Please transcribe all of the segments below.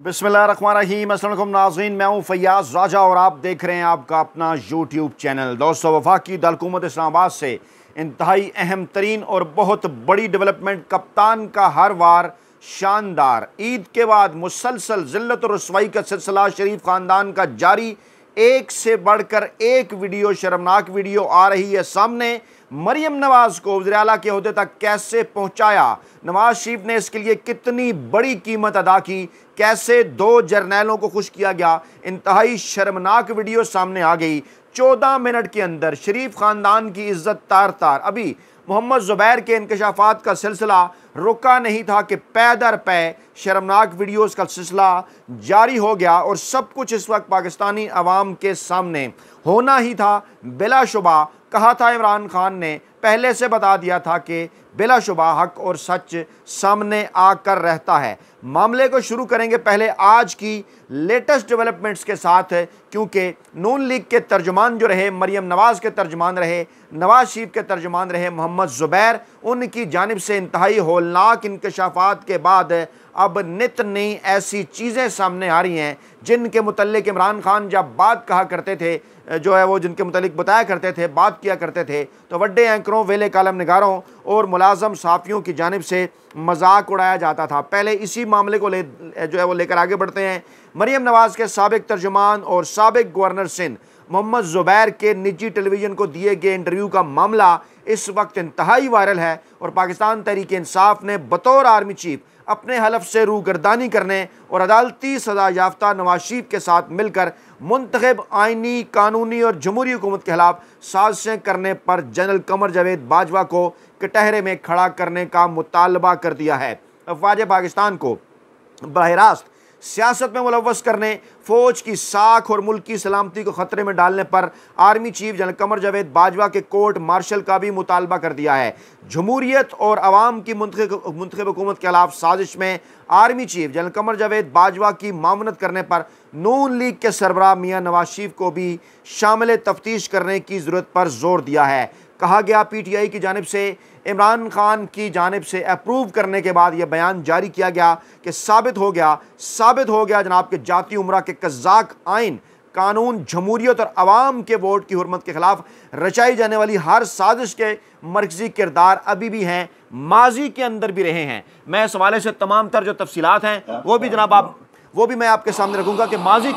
बिस्मिल्लाहिर्रहमानिर्रहीम। अस्सलाम वालेकुम नाज़रीन, मैं हूँ फैयाज़ राजा और आप देख रहे हैं आपका अपना यूट्यूब चैनल। दोस्तों, वफाकी दारकूमत इस्लामाबाद से इंतहाई अहम तरीन और बहुत बड़ी डेवलपमेंट, कप्तान का हर वार शानदार। ईद के बाद मुसलसल ज़िल्लत और रुसवाई का सिलसिला शरीफ ख़ानदान का जारी, एक से बढ़कर एक वीडियो, शर्मनाक वीडियो आ रही है सामने। मरियम नवाज़ को वज़ीर आला के ओहदे तक कैसे पहुंचाया, नवाज शरीफ ने इसके लिए कितनी बड़ी कीमत अदा की, कैसे दो जर्नैलों को खुश किया गया, इंतहाई शर्मनाक वीडियो सामने आ गई। 14 मिनट के अंदर शरीफ ख़ानदान की इज्जत तार तार। अभी मोहम्मद ज़ुबैर के इंकशाफात का सिलसिला रुका नहीं था कि पै दर पै शर्मनाक वीडियोज़ का सिलसिला जारी हो गया और सब कुछ इस वक्त पाकिस्तानी अवाम के सामने होना ही था। बिलाशुबा कहा था, इमरान खान ने पहले से बता दिया था कि बिलाशुबा हक और सच सामने आकर रहता है। मामले को शुरू करेंगे पहले आज की लेटेस्ट डेवलपमेंट्स के साथ, क्योंकि नून लीग के तर्जुमान जो रहे मरियम नवाज़ के तर्जुमान रहे, नवाज शरीफ के तर्जुमान रहे मोहम्मद ज़ुबैर, उनकी जानिब से इंतहाई होलनाक इंकशाफात के बाद अब नित नई ऐसी चीज़ें सामने आ रही हैं जिनके मुतल्लिक इमरान खान जब बात कहा करते थे, जो है वो जिनके मुतल्लिक बताया करते थे, बात किया करते थे, तो वड्डे एंकरों, वेले कालम निगारों और मुलाजम सहाफ़ियों की जानिब से मजाक उड़ाया जाता था। पहले इसी मामले को जो है वो लेकर आगे बढ़ते हैं। मरियम नवाज़ के साबिक तर्जुमान और साबिक गवर्नर सिंध मोहम्मद ज़ुबैर के निजी टेलीविज़न को दिए गए इंटरव्यू का मामला इस वक्त इंतहाई वायरल है और पाकिस्तान तहरीक इंसाफ ने बतौर आर्मी चीफ अपने हलफ से रूगर्दानी करने और अदालती सज़ा याफ्ता नवाज शरीफ के साथ मिलकर मुंतखब आइनी, कानूनी और जमहूरी हुकूमत के खिलाफ साजिशें करने पर जनरल कमर जावेद बाजवा को कटहरे में खड़ा करने का मुतालबा कर दिया है। अफवाज पाकिस्तान को बराह रास्त सियासत में मुलव्वस करने, फ़ौज की साख और मुल्क की सलामती को ख़तरे में डालने पर army chief general Qamar Javed Bajwa के कोर्ट मार्शल का भी मुतालबा कर दिया है। जमहूरियत और अवाम की मुंतखब हुकूमत के खिलाफ साजिश में army chief general Qamar Javed Bajwa की मामनत करने पर नून लीग के सरबराह मियाँ नवाज शरीफ को भी शामिल तफ्तीश करने की ज़रूरत पर जोर दिया है। कहा गया, PTI की जानिब से इमरान खान की जानिब से अप्रूव करने के बाद यह बयान जारी किया गया कि साबित हो गया जनाब के जाती उमरा के कज़ाक आइन, कानून, जमहूरियत और अवाम के वोट की हुर्मत के खिलाफ रचाई जाने वाली हर साजिश के मरकजी किरदार अभी भी हैं, माजी के अंदर भी रहे हैं। मैं इस हवाले से तमाम तर जो तफसीलात हैं वो भी मैं आपके सामने रखूँगा कि माजी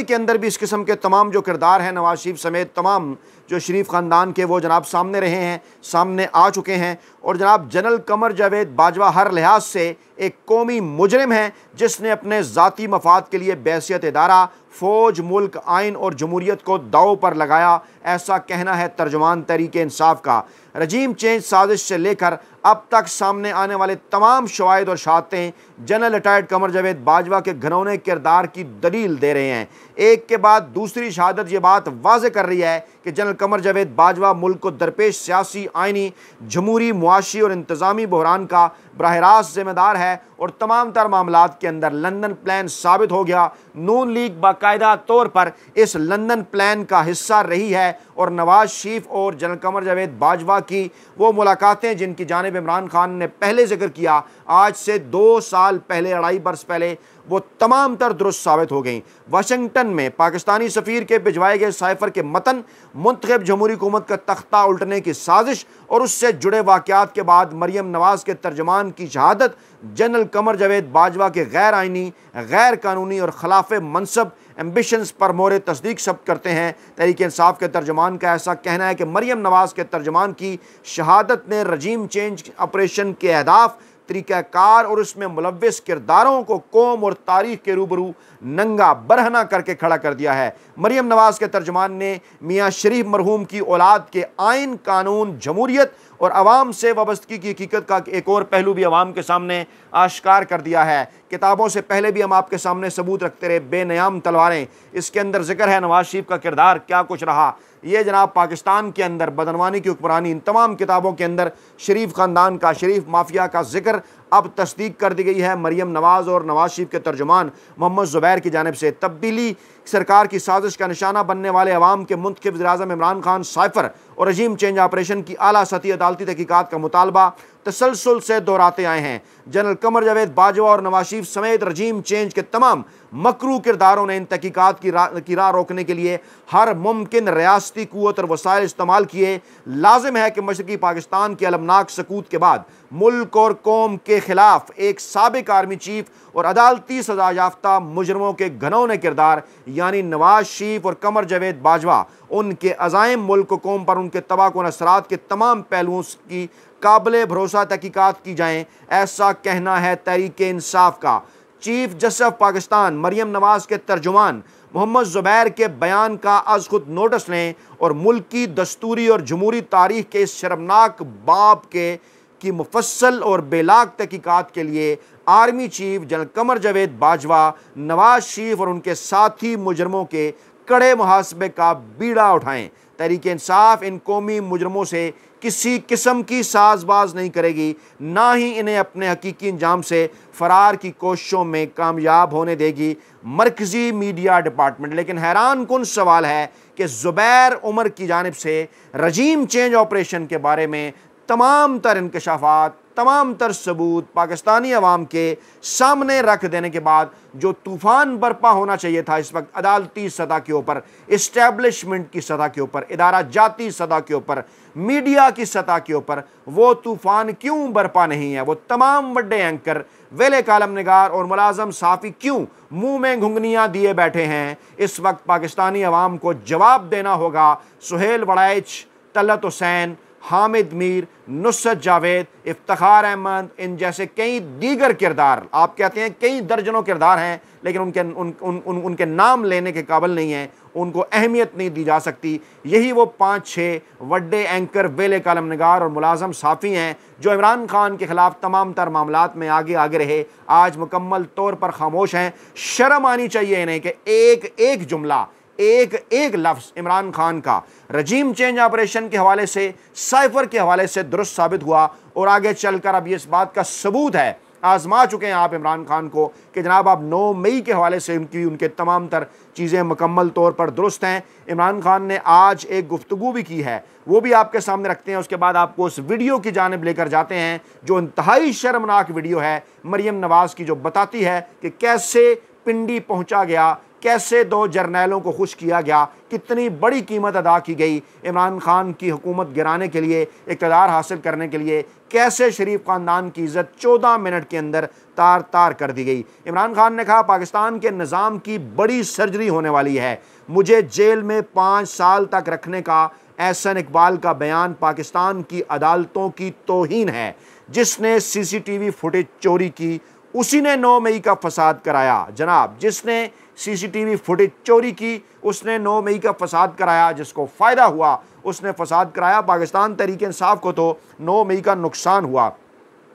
के अंदर भी इस किस्म के तमाम जो किरदार हैं नवाज शरीफ समेत तमाम जो शरीफ ख़ानदान के, वो जनाब सामने रहे हैं, सामने आ चुके हैं। और जनाब जनरल कमर जावेद बाजवा हर लिहाज से एक कौमी मुजरिम है जिसने अपने ज़ाती मफाद के लिए बैसियत इदारा, फ़ौज, मुल्क, आइन और जमहूरियत को दाव पर लगाया, ऐसा कहना है तर्जुमान तहरीक इंसाफ का। रजीम चेंज साजिश से लेकर अब तक सामने आने वाले तमाम शवाहिद और शहादतें जनरल रिटायर्ड कमर जावेद बाजवा के घनौने किरदार की दलील दे रहे हैं। एक के बाद दूसरी शहादत ये बात वाज़े कर रही है कि जनरल कमर जावेद बाजवा मुल्क को दरपेश सियासी, आइनी, जमहूरी, मुआशी और इंतज़ामी बहरान का बराह रास्त ज़िम्मेदार है और तमाम तर मामलात के अंदर लंदन प्लान साबित हो गया। नून लीग बाकायदा तौर पर इस लंदन प्लान का हिस्सा रही है और नवाज शरीफ और जनरल कमर जावेद बाजवा की वो मुलाकातें जिनकी जानिब इमरान खान ने पहले जिक्र किया, आज से 2 साल पहले, 2.5 बरस पहले, वो तमाम तर दुरुस्त साबित हो गई। वाशिंगटन में पाकिस्तानी सफ़ीर के भिजवाए गए साइफर के मतन, मुंतखब जमहूरी हुकूमत का तख्ता उल्टने की साजिश और उससे जुड़े वाक़यात के बाद मरियम नवाज़ के तर्जमान की शहादत, जनरल कमर जावेद बाजवा के गैर आइनी, गैर कानूनी और खिलाफ मनसब एम्बिशंस पर मोहर तस्दीक सब करते हैं। तहरीक इंसाफ के तर्जमान का ऐसा कहना है कि मरियम नवाज़ के तर्जमान की शहादत ने रजीम चेंज ऑपरेशन के अहदाफ, तरीक़ाकार और उसमें मुलव्विस किरदारों को कौम और तारीख़ के रूबरू नंगा बरहना करके खड़ा कर दिया है। मरियम नवाज़ के तर्जमान ने मियाँ शरीफ मरहूम की औलाद के आइन, कानून, जमहूरियत और अवाम से वाबस्तगी की हकीकत का एक और पहलू भी अवाम के सामने आश्कार कर दिया है। किताबों से पहले भी हम आपके सामने सबूत रखते रहे, बेनयाम तलवारें, इसके अंदर जिक्र है नवाज शरीफ का किरदार क्या कुछ रहा। ये जनाब पाकिस्तान के अंदर बदनवानी की हुक्मरानी, इन तमाम किताबों के अंदर शरीफ ख़ानदान का, शरीफ माफिया का जिक्र अब तस्दीक कर दी गई है मरियम नवाज़ और नवाज शरीफ के तर्जुमान मोहम्मद ज़ुबैर की जानिब से। तब्दीली सरकार की साजिश का निशाना बनने वाले अवाम के मुंतखब वज़ीर-ए-आज़म इमरान खान साइफर और रजीम चेंज ऑपरेशन की आला सतही अदालती तहकीकात का मुतालबा तसलसल से दोहराते आए हैं। जनरल कमर जावेद बाजवा और नवाज शरीफ समेत रजीम चेंज के तमाम मकरू किरदारों ने इन तहकीकात की राह रोकने के लिए हर मुमकिन रियासती क़ुव्वत और वसाइल इस्तेमाल किए। लाजिम है कि मशरक़ी पाकिस्तान के अलमनाक सकूत के बाद मुल्क और कौम के खिलाफ एक साबिक आर्मी चीफ और अदालती सजा याफ्ता मुजरमों के घनौने किरदार यानी नवाज शरीफ और कमर जावेद बाजवा उनके अज़ाइम मुल्क कौम पर उनके तबाहकुन असरात के तमाम पहलुओं की काबिल भरोसा तहकीकात की जाएं, ऐसा कहना है तहरीक इंसाफ का। चीफ जस्टिस पाकिस्तान मरियम नवाज के तर्जुमान मोहम्मद ज़ुबैर के बयान का अज खुद नोटिस लें और मुल्क की दस्तूरी और जमहूरी तारीख के इस शर्मनाक बाब की मुफस्सल और बेलाग तहकीकात के लिए army chief general Qamar Javed Bajwa, Nawaz Sharif और उनके साथी मुजरमों के कड़े मुहासबे का बीड़ा उठाएं। तहरीक इंसाफ इन कौमी मुजरमों से किसी किस्म की साजबाज नहीं करेगी, ना ही इन्हें अपने हकीकी अंजाम से फरार की कोशिशों में कामयाब होने देगी मरकज़ी मीडिया डिपार्टमेंट। लेकिन हैरान कुन सवाल है कि ज़ुबैर उमर की जानिब से रजीम चेंज ऑपरेशन के बारे में तमाम तर इंकशाफात, तमाम तर सबूत पाकिस्तानी अवाम के सामने रख देने के बाद जो तूफ़ान बर्पा होना चाहिए था इस वक्त अदालती सतह के ऊपर, इस्टेब्लिशमेंट की सतह के ऊपर, इदारा जाती सतह के ऊपर, मीडिया की सतह के ऊपर, वो तूफ़ान क्यों बर्पा नहीं है? वो तमाम बड़े एंकर, वेले कालम निगार और मुलाजम साफ़ी क्यों मुँह में घुंघनियाँ दिए बैठे हैं? इस वक्त पाकिस्तानी अवाम को जवाब देना होगा। सुहेल वड़ाइच, तलत हुसैन, हामिद मीर, नुसरत जावेद, इफ्तिखार अहमद, इन जैसे कई दीगर किरदार, आप कहते हैं कई दर्जनों किरदार हैं लेकिन उनके नाम लेने के काबिल नहीं हैं, उनको अहमियत नहीं दी जा सकती। यही वो 5-6 वड्डे एंकर, वेले कालम निगार और मुलाजम साफ़ी हैं जो इमरान खान के ख़िलाफ़ तमाम तर मामलात में आगे आगे रहे, आज मुकम्मल तौर पर खामोश हैं। शर्म आनी चाहिए इन्हें कि एक एक जुमला, एक एक लफ्ज़ इमरान खान का रजीम चेंज ऑपरेशन के हवाले से, साइफर के हवाले से दुरुस्त साबित हुआ और आगे चलकर अब ये इस बात का सबूत है, आजमा चुके हैं आप इमरान खान को कि जनाब आप 9 मई के हवाले से उनके तमाम तर चीज़ें मुकम्मल तौर पर दुरुस्त हैं। इमरान खान ने आज एक गुफ्तगू भी की है, वो भी आपके सामने रखते हैं। उसके बाद आपको उस वीडियो की जानिब लेकर जाते हैं जो इंतहाई शर्मनाक वीडियो है मरियम नवाज़ की, जो बताती है कि कैसे पिंडी पहुँचा गया, कैसे 2 जर्नैलों को खुश किया गया, कितनी बड़ी कीमत अदा की गई इमरान खान की हुकूमत गिराने के लिए, इक़्तिदार हासिल करने के लिए, कैसे शरीफ ख़ानदान की इज़्ज़त 14 मिनट के अंदर तार तार कर दी गई। इमरान खान ने कहा पाकिस्तान के निज़ाम की बड़ी सर्जरी होने वाली है, मुझे जेल में 5 साल तक रखने का एहसन इकबाल का बयान पाकिस्तान की अदालतों की तौहीन है। जिसने CCTV फुटेज चोरी की उसी ने 9 मई का फसाद कराया। जनाब, जिसने CCTV फुटेज चोरी की उसने 9 मई का फसाद कराया, जिसको फ़ायदा हुआ उसने फसाद कराया। पाकिस्तान तहरीक इंसाफ को तो 9 मई का नुकसान हुआ।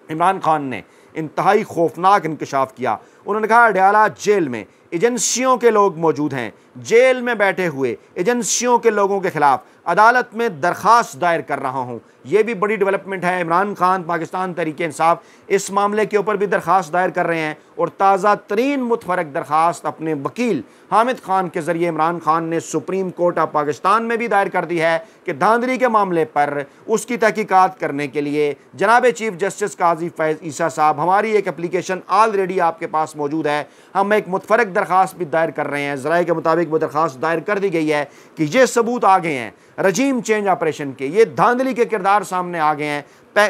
इमरान खान ने इंतहाई खौफनाक इंकशाफ किया। उन्होंने कहा अडयाला जेल में एजेंसियों के लोग मौजूद हैं, जेल में बैठे हुए एजेंसियों के लोगों के खिलाफ अदालत में दरख्वास्त दायर कर रहा हूं। यह भी बड़ी डेवलपमेंट है। इमरान खान पाकिस्तान तहरीक इंसाफ इस मामले के ऊपर भी दरख्वास्त दायर कर रहे हैं और ताज़ा तरीन मुतफरक दरख्वास्त अपने वकील हामिद खान के ज़रिए इमरान खान ने सुप्रीम कोर्ट ऑफ पाकिस्तान में भी दायर कर दी है कि धांधली के मामले पर उसकी तहकीकात करने के लिए जनाब चीफ जस्टिस काजी फैज़ ईसा साहब, हमारी एक एप्लीकेशन ऑलरेडी आपके पास मौजूद है, हम एक मुतफरक दरख्वास्त भी दायर कर रहे हैं। ज़राए के मुताबिक वो दरख्वास्त दायर कर दी गई है कि ये सबूत आ गए हैं रजीम चेंज ऑपरेशन के, ये धांधली के किरदार सामने आ गए हैं।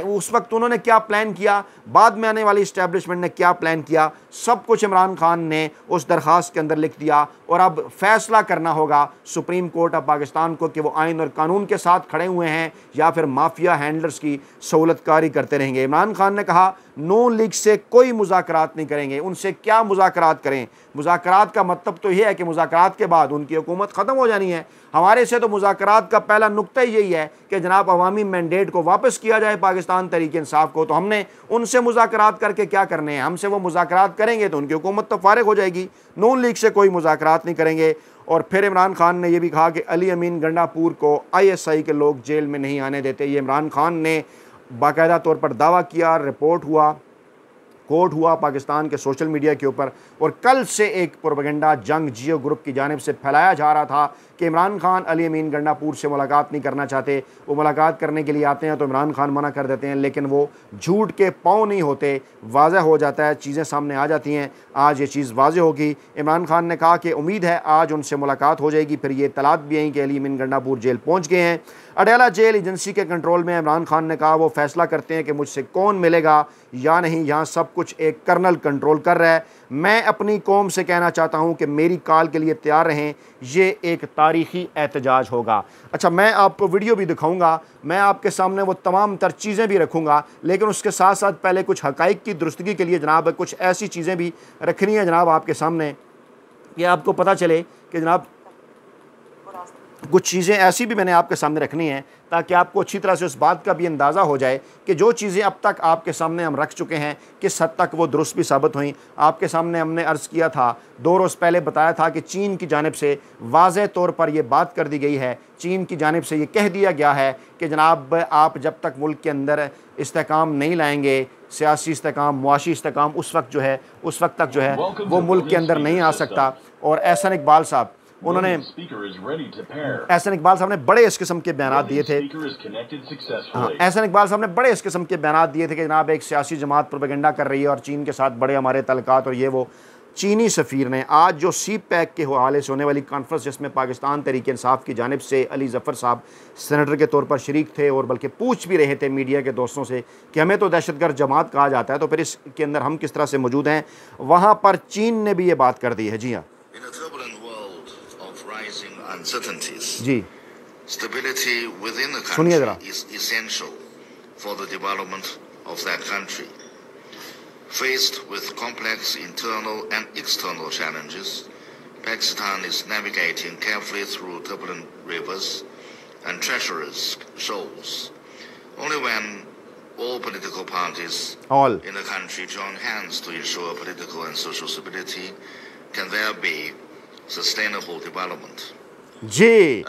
उस वक्त उन्होंने क्या प्लान किया, बाद में आने वाली इस्टेब्लिशमेंट ने क्या प्लान किया, सब कुछ इमरान खान ने उस दरख्वास्त के अंदर लिख दिया। और अब फैसला करना होगा सुप्रीम कोर्ट ऑफ पाकिस्तान को कि वो आइन और कानून के साथ खड़े हुए हैं या फिर माफिया हैंडलर्स की सहूलतकारी करते रहेंगे। इमरान खान ने कहा नून लीग से कोई मुज़ाकरात नहीं करेंगे। उनसे क्या मुज़ाकरात करें? मुज़ाकरात का मतलब तो यह है कि मुज़ाकरात के बाद उनकी हुकूमत ख़त्म हो जानी है। हमारे से तो मुज़ाकरात का पहला नुक्ता यही है कि जनाब अवामी मैंडेट को वापस किया जाए पाकिस्तान तहरीक इंसाफ को। तो हमने उनसे मुज़ाकरात करके क्या करने हैं? हमसे वो मुज़ाकरात करेंगे तो उनकी हुकूमत तो फारिग हो जाएगी। नून लीग से कोई मुज़ाकरात नहीं करेंगे। और फिर इमरान खान ने यह भी कहा कि अली अमीन गंडापुर को ISI के लोग जेल में नहीं आने देते। ये इमरान खान ने बाकायदा तौर पर दावा किया, रिपोर्ट हुआ, कोट हुआ पाकिस्तान के सोशल मीडिया के ऊपर, और कल से एक प्रोपेगेंडा जंग जियो ग्रुप की जानिब से फैलाया जा रहा था कि इमरान खान अली अमीन गंडापुर से मुलाकात नहीं करना चाहते। वो मुलाकात करने के लिए आते हैं तो इमरान खान मना कर देते हैं, लेकिन वो झूठ के पाँव नहीं होते, वाज़ह हो जाता है, चीज़ें सामने आ जाती हैं। आज ये चीज़ वाज़ह होगी। इमरान खान ने कहा कि उम्मीद है आज उनसे मुलाकात हो जाएगी। फिर ये इत्तलात भी आई कि अली अमीन गंडापुर जेल पहुँच गए हैं। अडयाला जेल एजेंसी के कंट्रोल में। इमरान खान ने कहा वो फैसला करते हैं कि मुझसे कौन मिलेगा या नहीं, यहाँ सब कुछ एक कर्नल कंट्रोल कर रहा है। मैं अपनी कौम से कहना चाहता हूँ कि मेरी कॉल के लिए तैयार रहें, ये एक तारीख़ी एहतजाज होगा। अच्छा, मैं आपको वीडियो भी दिखाऊंगा, मैं आपके सामने वो तमाम तर चीज़ें भी रखूँगा, लेकिन उसके साथ साथ पहले कुछ हक़ाइक़ की दुरुस्तगी के लिए जनाब कुछ ऐसी चीज़ें भी रखनी है जनाब आपके सामने कि आपको पता चले कि जनाब कुछ चीज़ें ऐसी भी मैंने आपके सामने रखनी है ताकि आपको अच्छी तरह से उस बात का भी अंदाज़ा हो जाए कि जो चीज़ें अब तक आपके सामने हम रख चुके हैं किस हद तक वो दुरुस्त भी साबित हुई। आपके सामने हमने अर्ज़ किया था, 2 रोज़ पहले बताया था कि चीन की जानिब से वाज़ेह तौर पर यह बात कर दी गई है, चीन की जानिब से ये कह दिया गया है कि जनाब आप जब तक मुल्क के अंदर इस्तेकाम नहीं लाएंगे, सियासी इस्तेकाम, मुआशी इस्तेकाम, उस वक्त तक जो है वो मुल्क के अंदर नहीं आ सकता। और एहसन इकबाल साहब ने बड़े इस किस्म के बयान दिए थे। एहसन इकबाल साहब ने बड़े इस किस्म के बयान दिए थे कि जनाब एक सियासी जमात प्रोपेगेंडा कर रही है और चीन के साथ बड़े हमारे तल्लुकात, और ये वो चीनी सफ़ीर ने आज जो CPEC के हवाले से होने वाली कॉन्फ्रेंस जिसमें पाकिस्तान तहरीक इंसाफ की जानिब से अली ज़फ़र साहब सेनेटर के तौर पर शरीक थे और बल्कि पूछ भी रहे थे मीडिया के दोस्तों से कि हमें तो दहशतगर्द जमात कहा जाता है, तो फिर इसके अंदर हम किस तरह से मौजूद हैं, वहाँ पर चीन ने भी ये बात कर दी है। जी हाँ जी, stability within the country is essential for the development of that country. Faced with complex internal and external challenges, Pakistan is navigating carefully through turbulent rivers and treacherous shoals. Only when all political parties in the country join hands to ensure political and social stability can there be sustainable development. जी,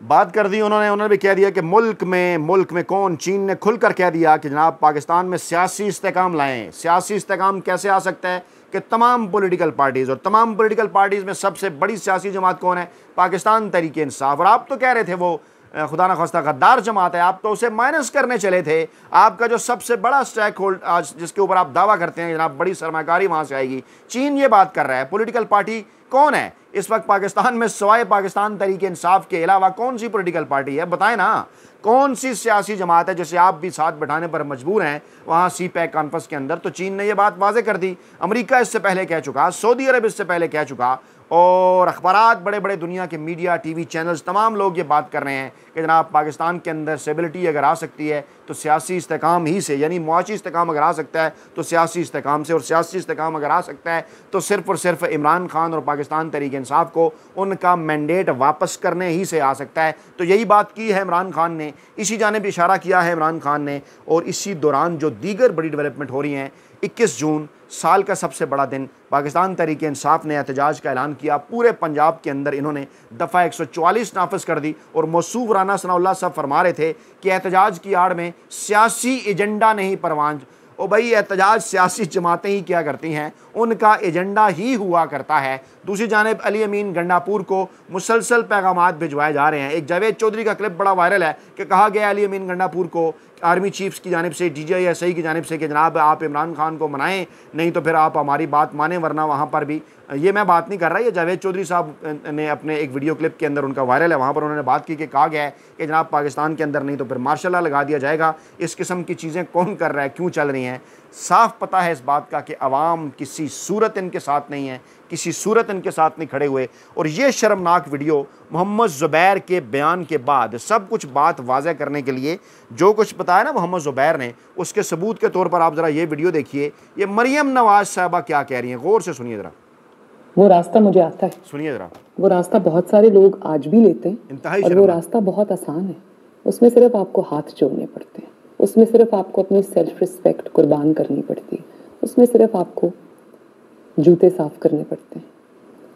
बात कर दी उन्होंने भी कह दिया कि मुल्क में कौन, चीन ने खुलकर कह दिया कि जनाब पाकिस्तान में सियासी इस्तेकाम लाएं। सियासी इस्तेकाम कैसे आ सकता है कि तमाम पॉलिटिकल पार्टीज़, और तमाम पॉलिटिकल पार्टीज़ में सबसे बड़ी सियासी जमात कौन है? पाकिस्तान तहरीक इंसाफ। और आप तो कह रहे थे वो खुदा न खास्ता गद्दार जमात है, आप तो उसे माइनस करने चले थे। आपका जो सबसे बड़ा स्टेक होल्ड आज जिसके ऊपर आप दावा करते हैं जनाब बड़ी सरमाकारी वहाँ से आएगी, चीन ये बात कर रहा है। पॉलिटिकल पार्टी कौन है इस वक्त पाकिस्तान में सिवाय पाकिस्तान तहरीक इंसाफ के अलावा? कौन सी पॉलिटिकल पार्टी है, बताएं ना, कौन सी सियासी जमात है जिसे आप भी साथ बैठाने पर मजबूर हैं वहाँ CPEC कॉन्फ्रेंस के अंदर? तो चीन ने यह बात वाज़ेह कर दी, अमेरिका इससे पहले कह चुका, सऊदी अरब इससे पहले कह चुका, और अखबारात, बड़े बड़े दुनिया के मीडिया, TV चैनल्स, तमाम लोग ये बात कर रहे हैं कि जनाब पाकिस्तान के अंदर स्टेबिलिटी अगर आ सकती है तो सियासी इस्तेकाम ही से, यानी मुआशी इस्तेकाम अगर आ सकता है तो सियासी इस्तेकाम से, और सियासी इस्तेकाम अगर आ सकता है तो सिर्फ़ और सिर्फ इमरान खान और पाकिस्तान तहरीक इंसाफ को उनका मैंडेट वापस करने ही से आ सकता है। तो यही बात की है इमरान खान ने, इसी जानिब इशारा किया है इमरान खान ने। और इसी दौरान जो दीगर बड़ी डेवलपमेंट हो रही हैं, 21 जून साल का सबसे बड़ा दिन, पाकिस्तान तहरीक इंसाफ ने एहतजाज का ऐलान किया। पूरे पंजाब के अंदर इन्होंने दफ़ा 144 नाफिज कर दी, और मौसूफ राना सनाउल्लाह साहब फरमा रहे थे कि एहतजाज की आड़ में सियासी एजेंडा नहीं परवान। ओ भाई, एहतजाज सियासी जमातें ही क्या करती हैं, उनका एजेंडा ही हुआ करता है। दूसरी जानिब अली अमीन गंडापुर को मुसलसल पैगामात भिजवाए जा रहे हैं। एक जावेद चौधरी का क्लिप बड़ा वायरल है कि कहा गया अली अमीन गंडापुर को आर्मी चीफ्स की जानिब से, DGI की जानिब से कि जनाब आप इमरान खान को मनाएं, नहीं तो फिर आप हमारी बात माने, वरना वहाँ पर भी, ये मैं बात नहीं कर रहा, ये जावेद चौधरी साहब ने अपने एक वीडियो क्लिप के अंदर, उनका वायरल है, वहाँ पर उन्होंने बात की कि कहा गया है कि जनाब पाकिस्तान के अंदर नहीं तो फिर मार्शल लॉ लगा दिया जाएगा। इस किस्म की चीज़ें कौन कर रहा है, क्यों चल रही हैं? साफ पता है इस बात का कि अवाम किसी सूरत इनके साथ नहीं है, किसी सूरत इनके साथ नहीं खड़े हुए। और ये शर्मनाक वीडियो मोहम्मद ज़ुबैर के बयान के बाद सब कुछ बात वाज़ेह करने के लिए, जो कुछ बताया ना मोहम्मद ज़ुबैर ने, उसके सबूत के तौर पर आप ज़रा ये वीडियो देखिए। ये मरियम नवाज़ साहबा क्या कह रही हैं, गौर से सुनिए ज़रा। वो रास्ता मुझे आता है, सुनिए ज़रा। वो रास्ता बहुत सारे लोग आज भी लेते हैं, और वो रास्ता बहुत आसान है। उसमें सिर्फ आपको हाथ जोड़ने पड़ते हैं, उसमें सिर्फ आपको अपनी सेल्फ रिस्पेक्ट कुर्बान करनी पड़ती है, उसमें सिर्फ आपको जूते साफ करने पड़ते हैं,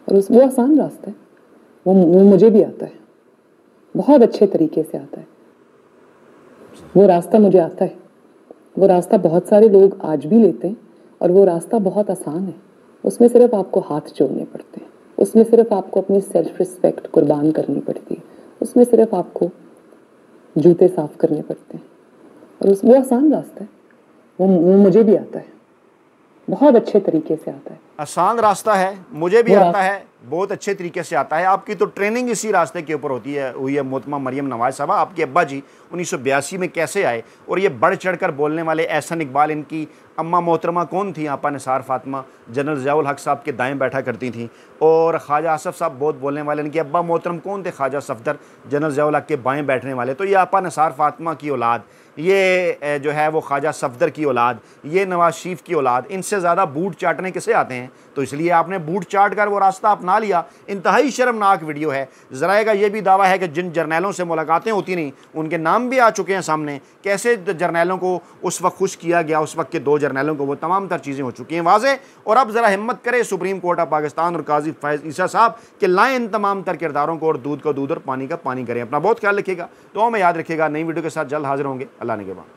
और वो आसान रास्ता है। वो मुझे भी आता है, बहुत अच्छे तरीके से आता है। वो रास्ता मुझे आता है, वो रास्ता बहुत सारे लोग आज भी लेते हैं, और वो रास्ता बहुत आसान है, उसमें सिर्फ आपको हाथ जोड़ने पड़ते हैं, उसमें सिर्फ आपको अपनी सेल्फ रिस्पेक्ट कुर्बान करनी पड़ती है, उसमें सिर्फ आपको जूते साफ करने पड़ते हैं। और वो आसान रास्ता है, वो मुझे भी आता है, बहुत अच्छे तरीके से आता है। आसान रास्ता है, मुझे भी आता है, बहुत अच्छे तरीके से आता है। आपकी तो ट्रेनिंग इसी रास्ते के ऊपर हुई है मोहतरमा मरियम नवाज साहबा। आपके अब्बा जी 1982 में कैसे आए और ये बढ़ चढ़ कर बोलने वाले एहसन इकबाल, इनकी अम्मा मोहतरमा कौन थी? आपा निसार फातिमा जनरल ज़ियाउल हक साहब के दाएं बैठा करती थी। और ख्वाजा आसफ साहब बहुत बोलने वाले, इनके अब्बा मोहतरम कौन थे? ख्वाजा सफदर जनरल ज़ियाउल हक के बाएं बैठने वाले। तो ये आपा निसार फातिमा की औलाद, ये जो है वो ख्वाजा सफदर की औलाद, ये नवाज शरीफ की औलाद, इनसे ज़्यादा बूट चाटने किसे आते हैं? तो इसलिए आपने बूट चाट कर वो रास्ता अपना लिया। इंतहाई शर्मनाक वीडियो है। ज़राए का ये भी दावा है कि जिन जर्नैलों से मुलाकातें होती नहीं उनके नाम भी आ चुके हैं सामने। कैसे जर्नैलों को उस वक्त खुश किया गया, उस वक्त के 2 जर्नैलों को, वो तमाम तर चीज़ें हो चुकी हैं वाज़े। और अब ज़रा हिम्मत करे सुप्रीम कोर्ट ऑफ पाकिस्तान और काजी फैज़ ईसा साहब कि लाएँ इन तमाम तर किरदारों को और दूध को दूध और पानी का पानी करें। अपना बहुत ख्याल रखिएगा, तो हमें याद रखिएगा। नई वीडियो के साथ जल्द हाजिर होंगे। अल्लाह ने के बाद।